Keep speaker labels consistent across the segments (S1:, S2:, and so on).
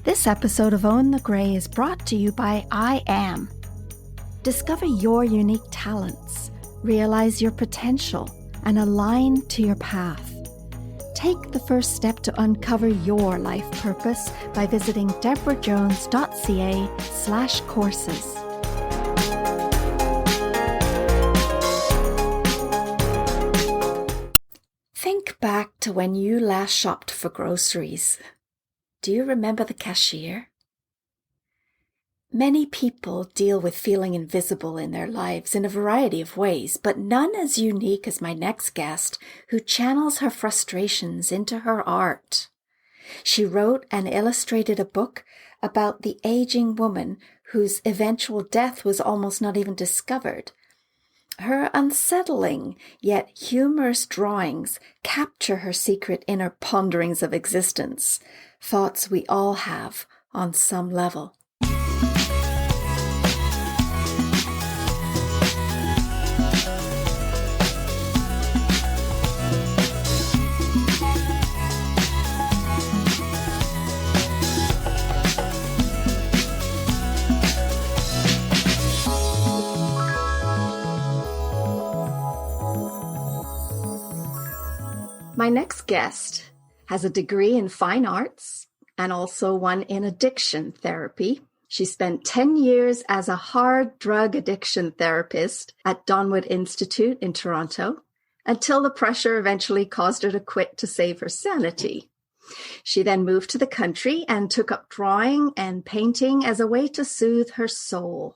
S1: This episode of Own the Grey is brought to you by I Am. Discover your unique talents, realize your potential, and align to your path. Take the first step to uncover your life purpose by visiting debrajones.ca/courses. Think back to when you last shopped for groceries. Do you remember the cashier? Many people deal with feeling invisible in their lives in a variety of ways, but none as unique as my next guest, who channels her frustrations into her art. She wrote and illustrated a book about the aging woman whose eventual death was almost not even discovered. Her unsettling yet humorous drawings capture her secret inner ponderings of existence, thoughts we all have on some level. My next guest has a degree in fine arts and also one in addiction therapy. She spent 10 years as a hard drug addiction therapist at Donwood Institute in Toronto until the pressure eventually caused her to quit to save her sanity. She then moved to the country and took up drawing and painting as a way to soothe her soul.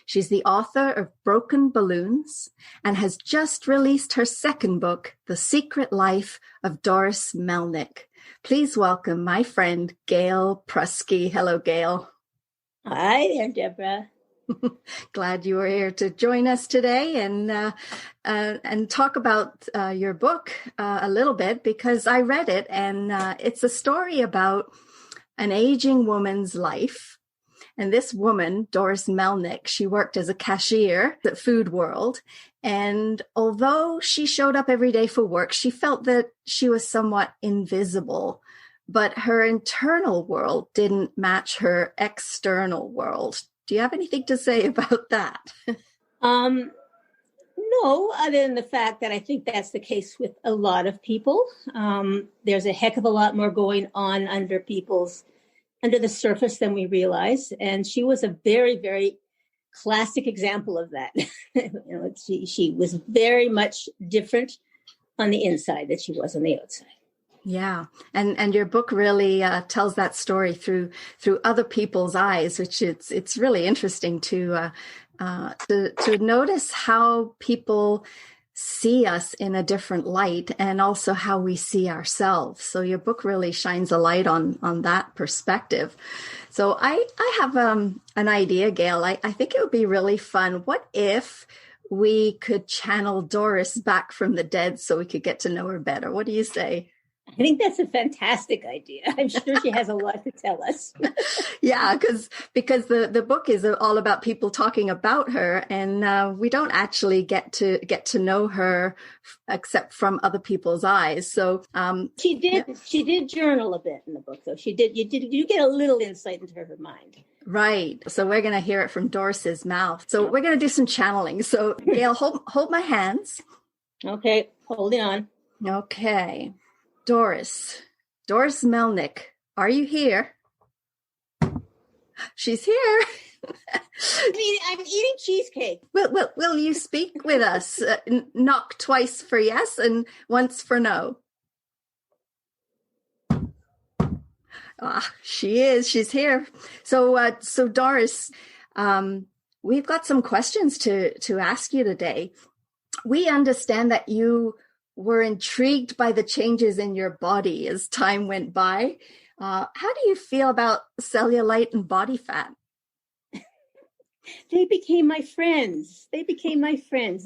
S1: She's the author of Broken Balloons and has just released her second book, The Secret Life of Doris Melnick. Please welcome my friend, Gail Prusky. Hello, Gail.
S2: Hi there, Deborah.
S1: Glad you were here to join us today and talk about your book a little bit, because I read it and it's a story about an aging woman's life. And this woman, Doris Melnick, she worked as a cashier at Food World. And although she showed up every day for work, she felt that she was somewhat invisible. But her internal world didn't match her external world. Do you have anything to say about that?
S2: No, other than the fact that I think that's the case with a lot of people. There's a heck of a lot more going on under the surface than we realize. And she was a very, very classic example of that. She was very much different on the inside than she was on the outside.
S1: Yeah. And your book really tells that story through other people's eyes, which it's really interesting to notice how people see us in a different light and also how we see ourselves. So your book really shines a light on that perspective. So I have an idea, Gail. I think it would be really fun. What if we could channel Doris back from the dead so we could get to know her better? What do you say?
S2: I think that's a fantastic idea. I'm sure she has a lot to tell us.
S1: Yeah, because the book is all about people talking about her, and we don't actually get to know her except from other people's eyes. So
S2: she did journal a bit in the book, though. You get a little insight into her mind.
S1: Right. So we're going to hear it from Doris's mouth. So we're going to do some channeling. So Gail, hold my hands.
S2: Okay, holding on.
S1: Okay. Doris Melnick, are you here? She's here.
S2: I'm eating cheesecake.
S1: Will you speak with us? Knock twice for yes and once for no. She is. She's here. So Doris, we've got some questions to ask you today. We understand that you were intrigued by the changes in your body as time went by. How do you feel about cellulite and body fat?
S2: They became my friends.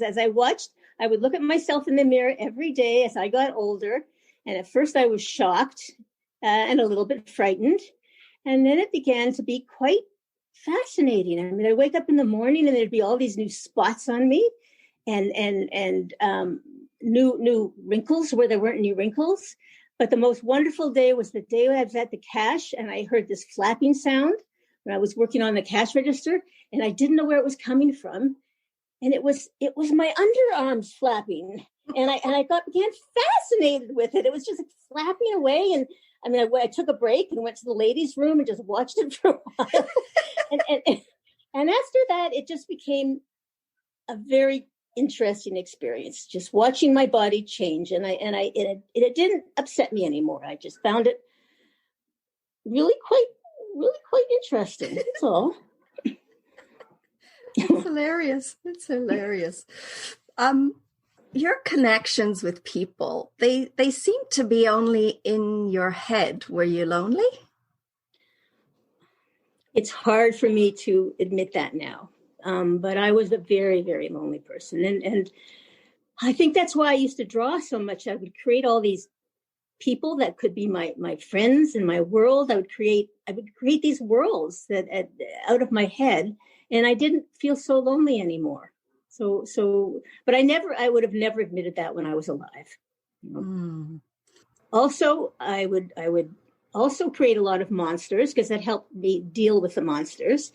S2: As I watched, I would look at myself in the mirror every day as I got older. And at first I was shocked and a little bit frightened. And then it began to be quite fascinating. I mean, I'd wake up in the morning and there'd be all these new spots on me and new wrinkles where there weren't any wrinkles. But the most wonderful day was the day I was at the cash and I heard this flapping sound when I was working on the cash register, and I didn't know where it was coming from. And it was my underarms flapping. And I began fascinated with it. It was just flapping away. And I mean, I took a break and went to the ladies' room and just watched it for a while. and after that, it just became a very interesting experience, just watching my body change. And it didn't upset me anymore. I just found it really quite interesting. That's all.
S1: It's hilarious. It's hilarious. Your connections with people, they seem to be only in your head. Were you lonely?
S2: It's hard for me to admit that now. But I was a very, very lonely person. And I think that's why I used to draw so much. I would create all these people that could be my friends in my world. I would create these worlds that out of my head, and I didn't feel so lonely anymore. But I would have never admitted that when I was alive. You know? Also, I would also create a lot of monsters because that helped me deal with the monsters,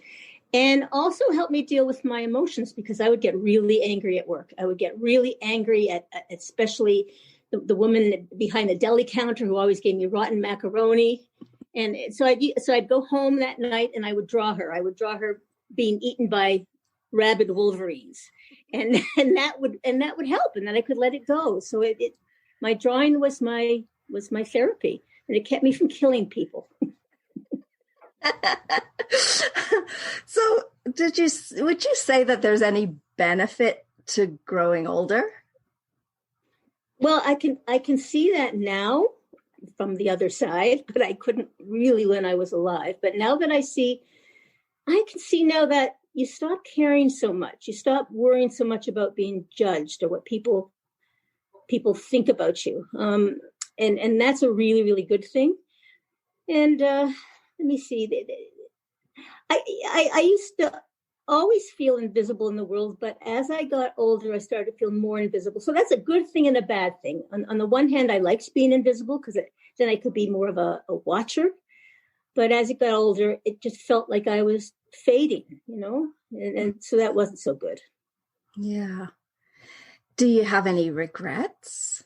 S2: and also helped me deal with my emotions because I would get really angry at work. I would get really angry at especially the woman behind the deli counter who always gave me rotten macaroni. And so I'd go home that night and I would draw her. I would draw her being eaten by rabid wolverines, and that would help, and then I could let it go. So my drawing was my therapy, and it kept me from killing people.
S1: So would you say that there's any benefit to growing older?
S2: Well, I can see that now from the other side, but I couldn't really when I was alive. But now that I can see now that you stop caring so much. You stop worrying so much about being judged or what people think about you. And that's a really, really good thing. And let me see. I used to always feel invisible in the world, but as I got older, I started to feel more invisible. So that's a good thing and a bad thing. On the one hand, I liked being invisible because then I could be more of a watcher. But as it got older, it just felt like I was fading, and so that wasn't so good.
S1: Yeah. Do you have any regrets?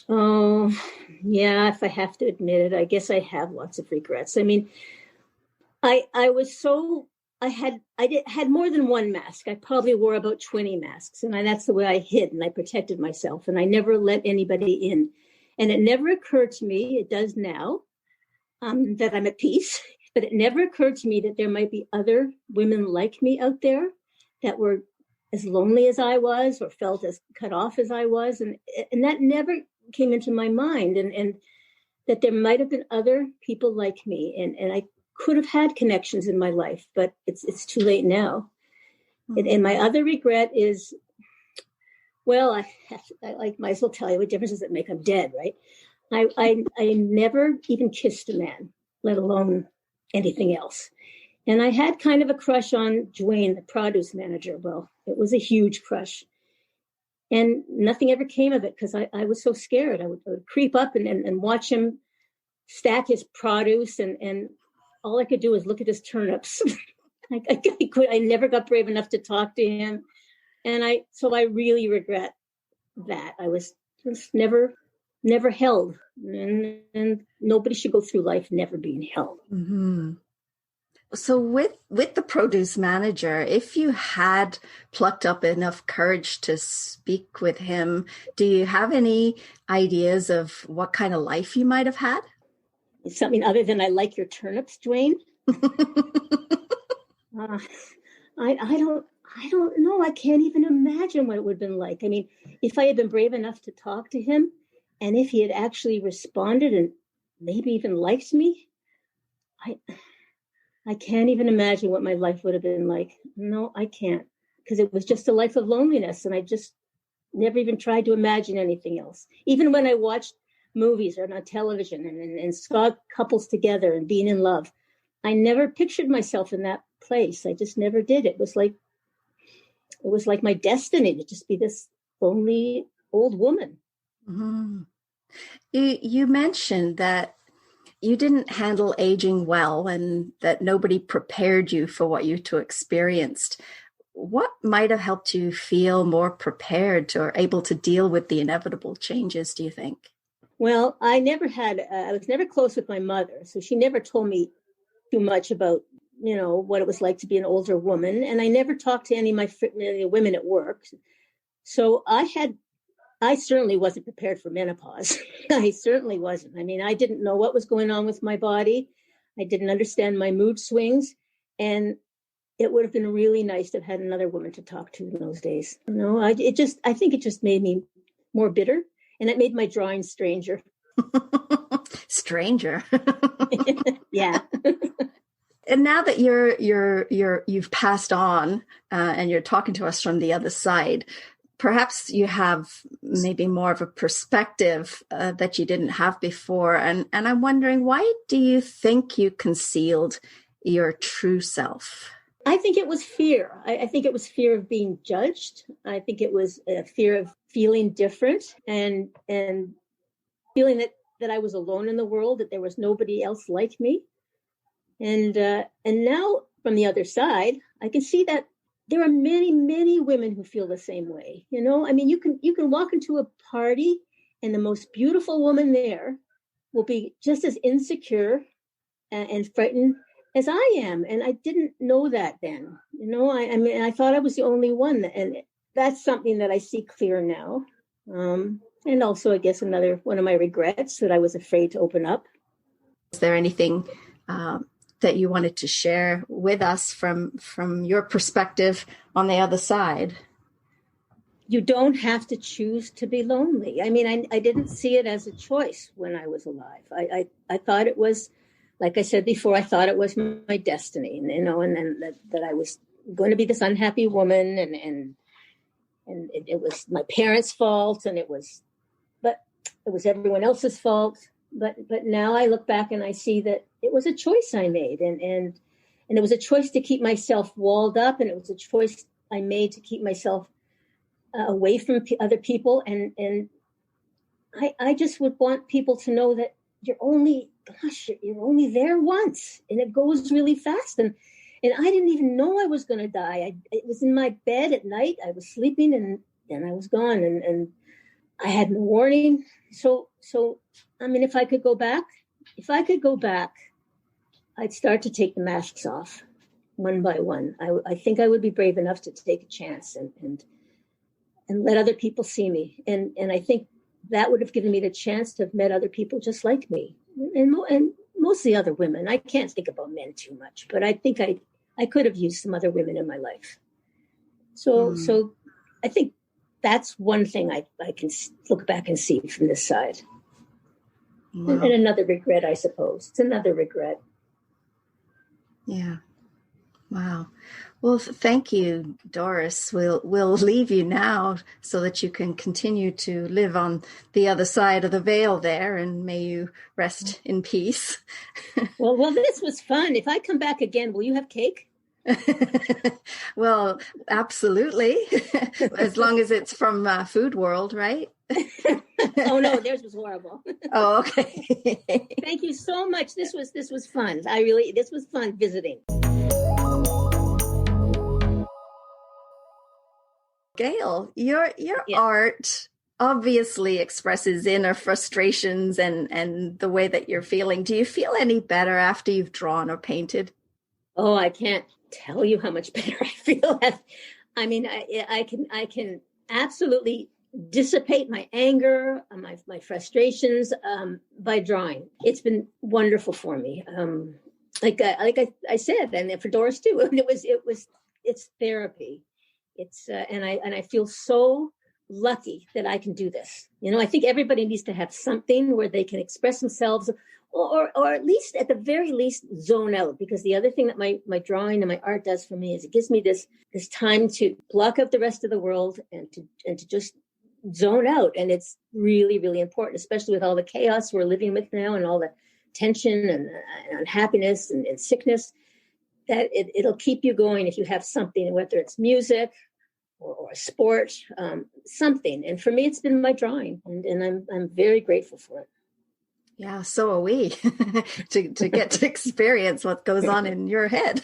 S2: Oh, yeah, if I have to admit it, I guess I have lots of regrets. I mean, I had more than one mask. I probably wore about 20 masks, and that's the way I hid and I protected myself, and I never let anybody in. And it never occurred to me, it does now, that I'm at peace, but it never occurred to me that there might be other women like me out there that were as lonely as I was or felt as cut off as I was. And that never came into my mind, and that there might have been other people like me. And I could have had connections in my life, but it's too late now. Mm-hmm. And my other regret is, well, I might as well tell you, what difference does it make? I'm dead, right? I never even kissed a man, let alone anything else. And I had kind of a crush on Dwayne, the produce manager. Well, it was a huge crush. And nothing ever came of it because I was so scared. I would creep up and watch him stack his produce, and all I could do was look at his turnips. I never got brave enough to talk to him. And so I really regret that. I was just never held, and nobody should go through life never being held.
S1: Mm-hmm. So with the produce manager, if you had plucked up enough courage to speak with him, do you have any ideas of what kind of life you might have had?
S2: Something other than I like your turnips, Dwayne? I don't know. I can't even imagine what it would have been like. I mean, if I had been brave enough to talk to him, and if he had actually responded and maybe even liked me, I can't even imagine what my life would have been like. No, I can't, because it was just a life of loneliness, and I just never even tried to imagine anything else. Even when I watched movies or on television and saw couples together and being in love, I never pictured myself in that place. I just never did. It was like my destiny to just be this lonely old woman.
S1: Mm-hmm. You mentioned that you didn't handle aging well and that nobody prepared you for what you two experienced. What might have helped you feel more prepared or able to deal with the inevitable changes, do you think?
S2: Well, I was never close with my mother, so she never told me too much about, what it was like to be an older woman. And I never talked to any of my women at work. So I certainly wasn't prepared for menopause. I certainly wasn't. I mean, I didn't know what was going on with my body. I didn't understand my mood swings. And it would have been really nice to have had another woman to talk to in those days. I think it just made me more bitter, and it made my drawing stranger.
S1: Stranger.
S2: Yeah.
S1: And now that you've passed on and you're talking to us from the other side, perhaps you have maybe more of a perspective that you didn't have before. And I'm wondering, why do you think you concealed your true self?
S2: I think it was fear. I think it was fear of being judged. I think it was a fear of feeling different and feeling that I was alone in the world, that there was nobody else like me. And now from the other side, I can see that there are many, many women who feel the same way. I mean, you can walk into a party and the most beautiful woman there will be just as insecure and frightened as I am. And I didn't know that then. I mean, I thought I was the only one. And that's something that I see clear now. And also, I guess, another one of my regrets, that I was afraid to open up.
S1: Is there anything that you wanted to share with us from your perspective on the other side?
S2: You don't have to choose to be lonely. I mean, I didn't see it as a choice when I was alive. I thought it was, like I said before, I thought it was my destiny, and then that I was going to be this unhappy woman, and it was my parents' fault, but it was everyone else's fault. But now I look back and I see that it was a choice I made, and it was a choice to keep myself walled up, and it was a choice I made to keep myself away from other people. And I just would want people to know that you're only there once, and it goes really fast. And I didn't even know I was going to die. It was in my bed at night. I was sleeping, and then I was gone, and I had no warning. So, I mean, if I could go back, I'd start to take the masks off one by one. I think I would be brave enough to take a chance and let other people see me. And I think that would have given me the chance to have met other people just like me. And mostly other women. I can't think about men too much, but I think I could have used some other women in my life. So I think that's one thing I can look back and see from this side. Wow. And another regret, I suppose. It's another regret.
S1: Yeah. Wow. Well, thank you, Doris. We'll leave you now so that you can continue to live on the other side of the veil there, and may you rest in peace.
S2: Well, this was fun. If I come back again, will you have cake?
S1: Well, absolutely. As long as it's from Food World, right?
S2: Oh no, theirs was horrible.
S1: Oh, okay.
S2: Thank you so much. This was fun. This was fun visiting.
S1: Gail, your art obviously expresses inner frustrations and the way that you're feeling. Do you feel any better after you've drawn or painted?
S2: Oh, I can't tell you how much better I feel. I mean, I can absolutely dissipate my anger, my frustrations by drawing. It's been wonderful for me. Like I said, and for Doris too. It's therapy. It's and I feel so lucky that I can do this. I think everybody needs to have something where they can express themselves, or at least, at the very least, zone out. Because the other thing that my drawing and my art does for me is it gives me this time to block out the rest of the world and to just zone out. And it's really, really important, especially with all the chaos we're living with now and all the tension and unhappiness and sickness, that it'll keep you going if you have something, whether it's music or sport, something. And for me, it's been my drawing, and I'm very grateful for it.
S1: Yeah, so are we to get to experience what goes on in your head.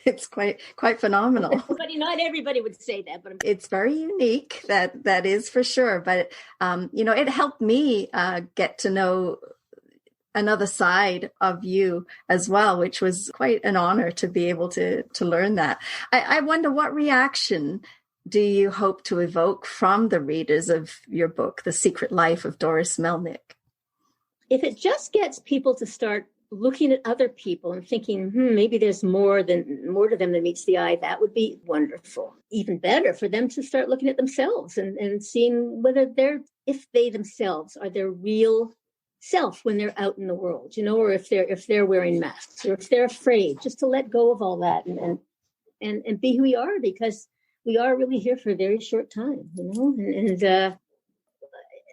S1: It's quite phenomenal.
S2: But not everybody would say that, but
S1: it's very unique. That is for sure. But it helped me get to know another side of you as well, which was quite an honor to be able to learn that. I wonder, what reaction do you hope to evoke from the readers of your book, The Secret Life of Doris Melnick?
S2: If it just gets people to start looking at other people and thinking, maybe there's more to them than meets the eye, that would be wonderful. Even better for them to start looking at themselves and seeing whether if they themselves are their real self when they're out in the world, or if they're wearing masks, or if they're afraid, just to let go of all that and be who we are, because we are really here for a very short time,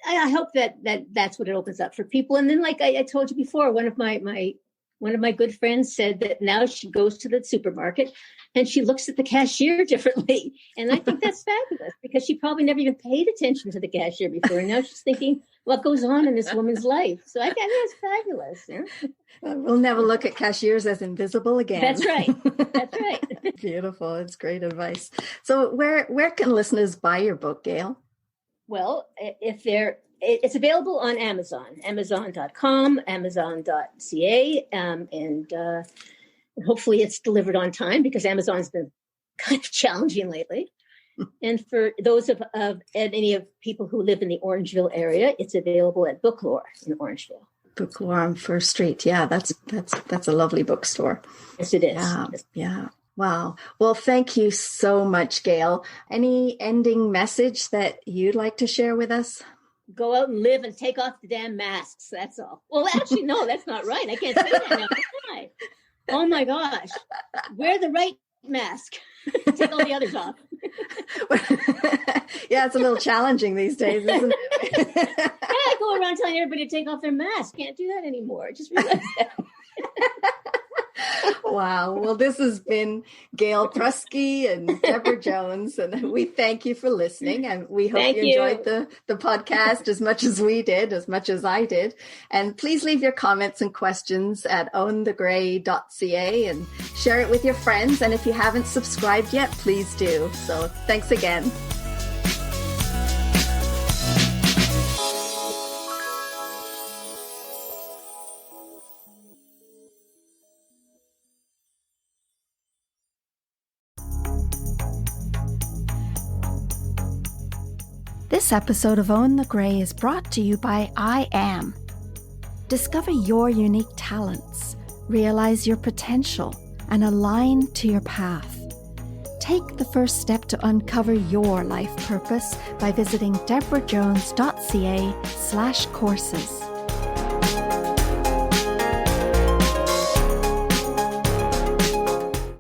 S2: I hope that's what it opens up for people. And then, like I told you before, one of my good friends said that now she goes to the supermarket and she looks at the cashier differently. And I think that's fabulous, because she probably never even paid attention to the cashier before. And now she's thinking, what goes on in this woman's life? So I think that's fabulous. Yeah?
S1: We'll never look at cashiers as invisible again.
S2: That's right. That's right.
S1: Beautiful. It's great advice. So where can listeners buy your book, Gail?
S2: Well, it's available on Amazon, amazon.com, amazon.ca, and hopefully it's delivered on time, because Amazon's been kind of challenging lately. And for those of any of people who live in the Orangeville area, it's available at Booklore in Orangeville.
S1: Booklore on First Street. Yeah, that's a lovely bookstore.
S2: Yes, it is.
S1: Yeah. Wow. Well, thank you so much, Gail. Any ending message that you'd like to share with us?
S2: Go out and live and take off the damn masks. That's all. Well, actually, no, that's not right. I can't say that now. Why? Oh my gosh. Wear the right mask. Take all the others off.
S1: Yeah, it's a little challenging these days, isn't it?
S2: Yeah, I go around telling everybody to take off their mask. Can't do that anymore. I just realized that.
S1: Wow. Well, this has been Gail Prusky and Deborah Jones, and we thank you for listening, and we hope you enjoyed the podcast as much as we did, as much as I did. And please leave your comments and questions at ownthegray.ca and share it with your friends. And if you haven't subscribed yet, please do. So thanks again. This episode of Own the Gray is brought to you by I Am. Discover your unique talents, realize your potential, and align to your path. Take the first step to uncover your life purpose by visiting debrajones.ca/courses.